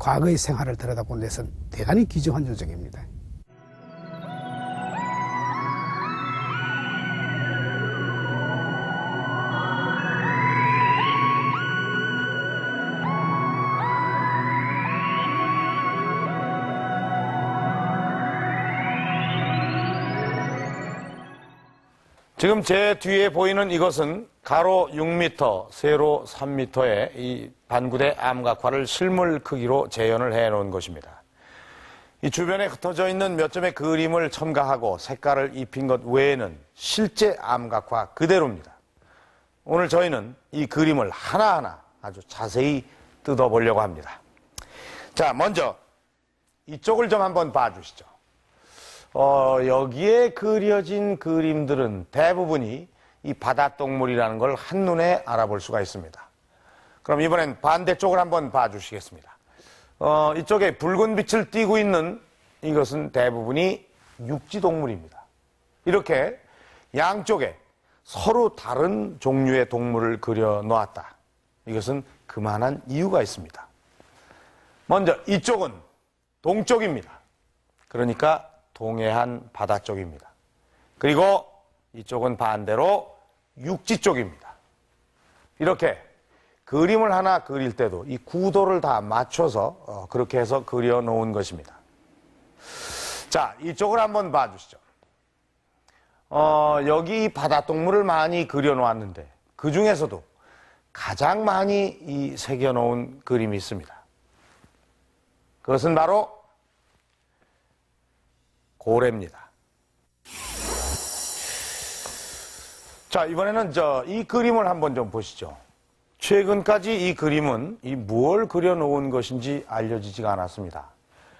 과거의 생활을 들여다본 데서는 대단히 기정환조적입니다. 지금 제 뒤에 보이는 이것은 가로 6m, 세로 3m의 이 반구대 암각화를 실물 크기로 재현을 해놓은 것입니다. 이 주변에 흩어져 있는 몇 점의 그림을 첨가하고 색깔을 입힌 것 외에는 실제 암각화 그대로입니다. 오늘 저희는 이 그림을 하나하나 아주 자세히 뜯어보려고 합니다. 자, 먼저 이쪽을 좀 한번 봐주시죠. 여기에 그려진 그림들은 대부분이 이 바다동물이라는 걸 한눈에 알아볼 수가 있습니다. 그럼 이번엔 반대쪽을 한번 봐주시겠습니다. 이쪽에 붉은 빛을 띠고 있는 이것은 대부분이 육지동물입니다. 이렇게 양쪽에 서로 다른 종류의 동물을 그려 놓았다. 이것은 그만한 이유가 있습니다. 먼저 이쪽은 동쪽입니다. 그러니까 동해안 바다 쪽입니다. 그리고 이쪽은 반대로 육지 쪽입니다. 이렇게 그림을 하나 그릴 때도 이 구도를 다 맞춰서 그렇게 해서 그려놓은 것입니다. 자, 이쪽을 한번 봐주시죠. 여기 바다동물을 많이 그려놓았는데 그 중에서도 가장 많이 이 새겨놓은 그림이 있습니다. 그것은 바로 고래입니다. 자, 이번에는 이 그림을 한번 좀 보시죠. 최근까지 이 그림은 무엇을 그려놓은 것인지 알려지지가 않았습니다.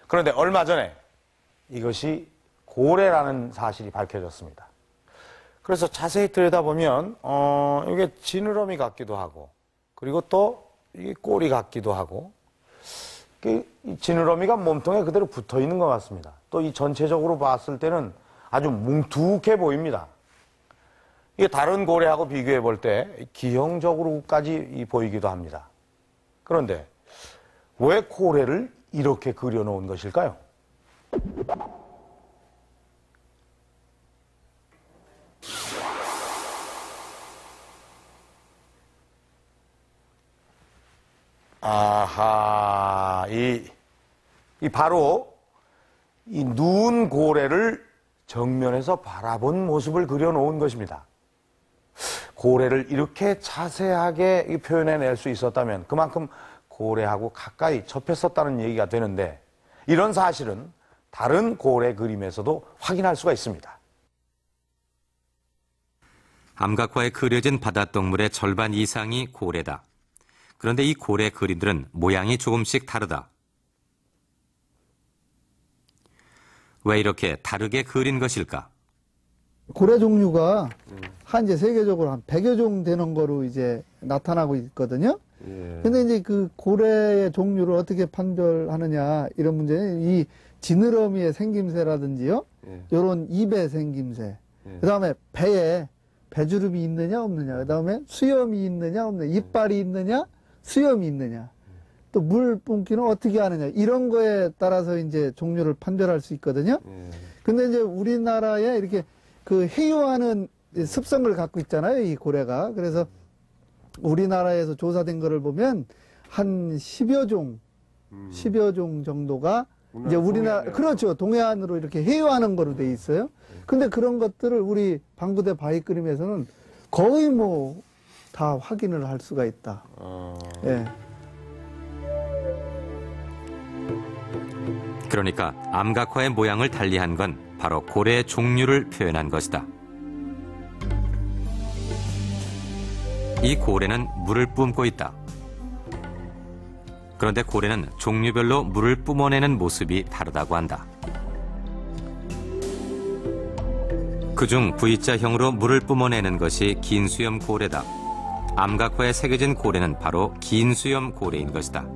그런데 얼마 전에 이것이 고래라는 사실이 밝혀졌습니다. 그래서 자세히 들여다보면 이게 지느러미 같기도 하고, 그리고 또 이게 꼬리 같기도 하고, 이 지느러미가 몸통에 그대로 붙어 있는 것 같습니다. 또 이 전체적으로 봤을 때는 아주 뭉툭해 보입니다. 이게 다른 고래하고 비교해 볼 때 기형적으로까지 보이기도 합니다. 그런데 왜 고래를 이렇게 그려놓은 것일까요? 아하, 바로 이 누운 고래를 정면에서 바라본 모습을 그려놓은 것입니다. 고래를 이렇게 자세하게 표현해낼 수 있었다면 그만큼 고래하고 가까이 접했었다는 얘기가 되는데, 이런 사실은 다른 고래 그림에서도 확인할 수가 있습니다. 암각화에 그려진 바다동물의 절반 이상이 고래다. 그런데 이 고래 그림들은 모양이 조금씩 다르다. 왜 이렇게 다르게 그린 것일까? 고래 종류가 현재 세계적으로 한 100여 종 되는 거로 이제 나타나고 있거든요. 근데 이제 그 고래의 종류를 어떻게 판별하느냐 이런 문제는 이 지느러미의 생김새라든지요. 요런 입의 생김새. 그다음에 배에 배주름이 있느냐 없느냐. 그다음에 수염이 있느냐 없느냐. 이빨이 있느냐 수염이 있느냐. 또 물 뿜기는 어떻게 하느냐. 이런 거에 따라서 이제 종류를 판별할 수 있거든요. 근데 이제 우리나라에 이렇게 그 해유하는 습성을 갖고 있잖아요, 이 고래가. 그래서 우리나라에서 조사된 거를 보면 한 10여 종 정도가 이제 우리나라, 그렇죠. 동해안으로 이렇게 해유하는 거로 돼 있어요. 근데 그런 것들을 우리 방구대 바위그림에서는 거의 뭐 다 확인을 할 수가 있다. 예. 그러니까 암각화의 모양을 달리한 건 바로 고래의 종류를 표현한 것이다. 이 고래는 물을 뿜고 있다. 그런데 고래는 종류별로 물을 뿜어내는 모습이 다르다고 한다. 그중 V자형으로 물을 뿜어내는 것이 긴수염 고래다. 암각화에 새겨진 고래는 바로 긴수염 고래인 것이다.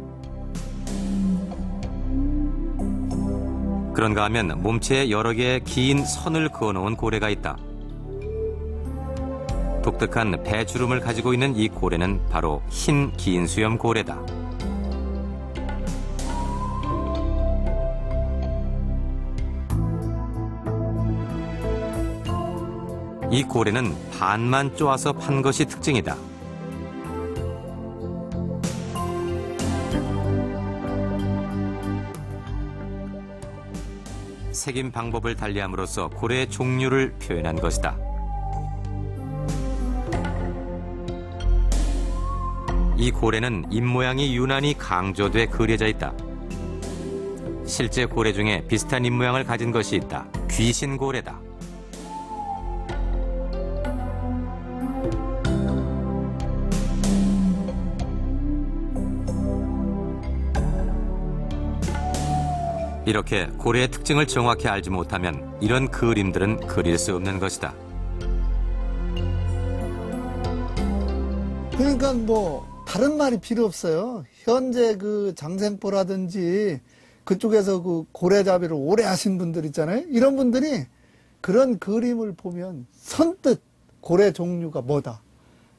그런가 하면 몸체에 여러 개의 긴 선을 그어놓은 고래가 있다. 독특한 배주름을 가지고 있는 이 고래는 바로 흰 긴수염 고래다. 이 고래는 반만 쪼아서 판 것이 특징이다. 색임 방법을 달리함으로써 고래의 종류를 표현한 것이다. 이 고래는 입모양이 유난히 강조돼 그려져 있다. 실제 고래 중에 비슷한 입모양을 가진 것이 있다. 귀신고래다. 이렇게 고래의 특징을 정확히 알지 못하면 이런 그림들은 그릴 수 없는 것이다. 그러니까 뭐 다른 말이 필요 없어요. 현재 그 장생포라든지 그쪽에서 그 고래잡이를 오래 하신 분들 있잖아요. 이런 분들이 그런 그림을 보면 선뜻 고래 종류가 뭐다.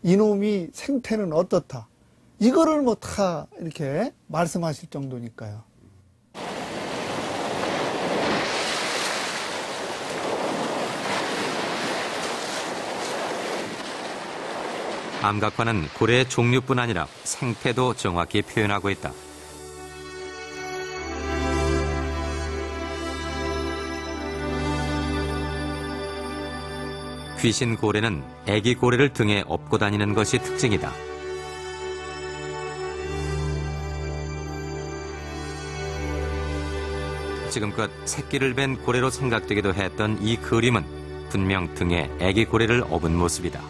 이놈이 생태는 어떻다. 이거를 뭐 다 이렇게 말씀하실 정도니까요. 암각화는 고래의 종류뿐 아니라 생태도 정확히 표현하고 있다. 귀신 고래는 애기 고래를 등에 업고 다니는 것이 특징이다. 지금껏 새끼를 뵌 고래로 생각되기도 했던 이 그림은 분명 등에 애기 고래를 업은 모습이다.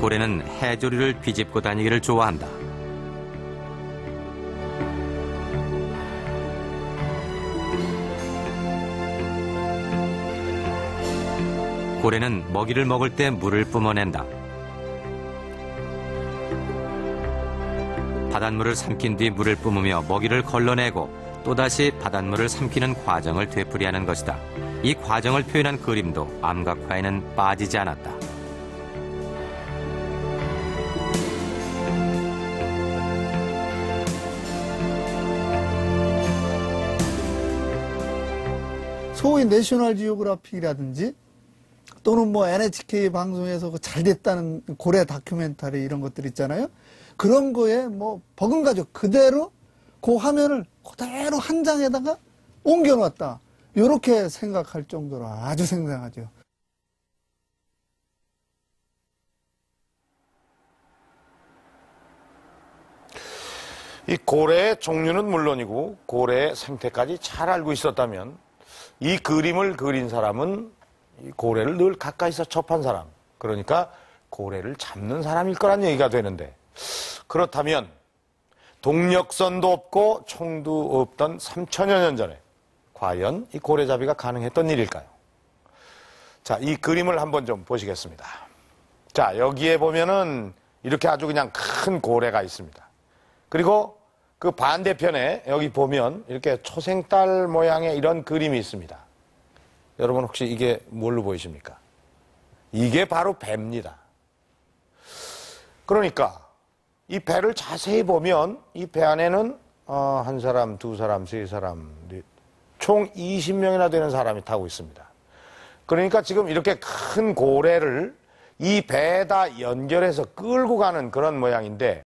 고래는 해조류를 비집고 다니기를 좋아한다. 고래는 먹이를 먹을 때 물을 뿜어낸다. 바닷물을 삼킨 뒤 물을 뿜으며 먹이를 걸러내고 또다시 바닷물을 삼키는 과정을 되풀이하는 것이다. 이 과정을 표현한 그림도 암각화에는 빠지지 않았다. 소위 내셔널 지오그래픽이라든지 또는 뭐 NHK 방송에서 그 잘 됐다는 고래 다큐멘터리 이런 것들 있잖아요. 그런 거에 뭐 버금가죠. 그대로 그 화면을 그대로 한 장에다가 옮겨놨다. 이렇게 생각할 정도로 아주 생생하죠. 이 고래의 종류는 물론이고 고래의 생태까지 잘 알고 있었다면 이 그림을 그린 사람은 이 고래를 늘 가까이서 접한 사람, 그러니까 고래를 잡는 사람일 거란 얘기가 되는데, 그렇다면 동력선도 없고 총도 없던 3000여 년 전에 과연 이 고래잡이가 가능했던 일일까요? 자, 이 그림을 한번 좀 보시겠습니다. 자, 여기에 보면은 이렇게 아주 그냥 큰 고래가 있습니다. 그리고 그 반대편에 여기 보면 이렇게 초생달 모양의 이런 그림이 있습니다. 여러분 혹시 이게 뭘로 보이십니까? 이게 바로 배입니다. 그러니까 이 배를 자세히 보면 이 배 안에는 한 사람, 두 사람, 세 사람, 총 20명이나 되는 사람이 타고 있습니다. 그러니까 지금 이렇게 큰 고래를 이 배에다 연결해서 끌고 가는 그런 모양인데